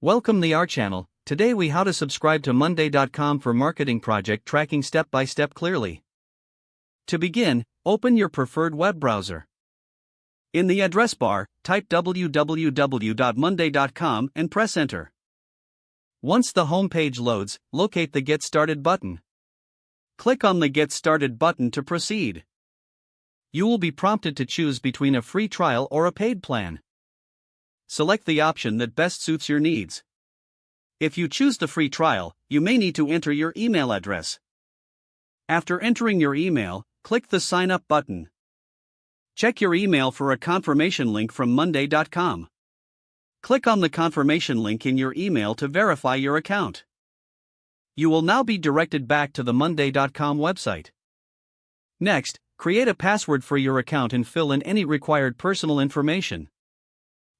Welcome to our channel. Today we how to subscribe to Monday.com for marketing project tracking step by step clearly. To begin, open your preferred web browser. In the address bar, type www.monday.com and press enter. Once the home page loads, locate the Get Started button. Click on the Get Started button to proceed. You will be prompted to choose between a free trial or a paid plan. Select the option that best suits your needs. If you choose the free trial, you may need to enter your email address. After entering your email, click the Sign Up button. Check your email for a confirmation link from Monday.com. Click on the confirmation link in your email to verify your account. You will now be directed back to the Monday.com website. Next, create a password for your account and fill in any required personal information.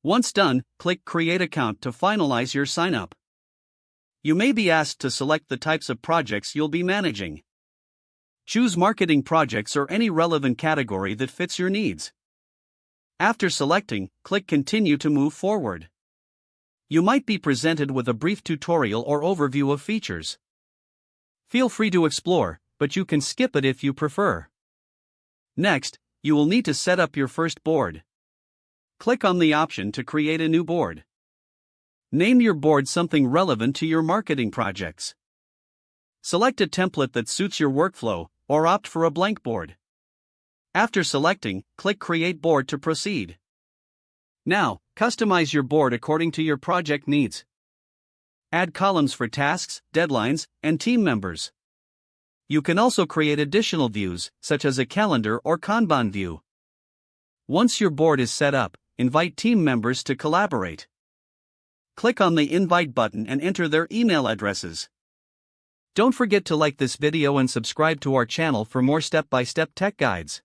Once done, click Create Account to finalize your sign-up. You may be asked to select the types of projects you'll be managing. Choose marketing projects or any relevant category that fits your needs. After selecting, click Continue to move forward. You might be presented with a brief tutorial or overview of features. Feel free to explore, but you can skip it if you prefer. Next, you will need to set up your first board. Click on the option to create a new board. Name your board something relevant to your marketing projects. Select a template that suits your workflow, or opt for a blank board. After selecting, click Create Board to proceed. Now, customize your board according to your project needs. Add columns for tasks, deadlines, and team members. You can also create additional views, such as a calendar or Kanban view. Once your board is set up, invite team members to collaborate. Click on the Invite button and enter their email addresses. Don't forget to like this video and subscribe to our channel for more step-by-step tech guides.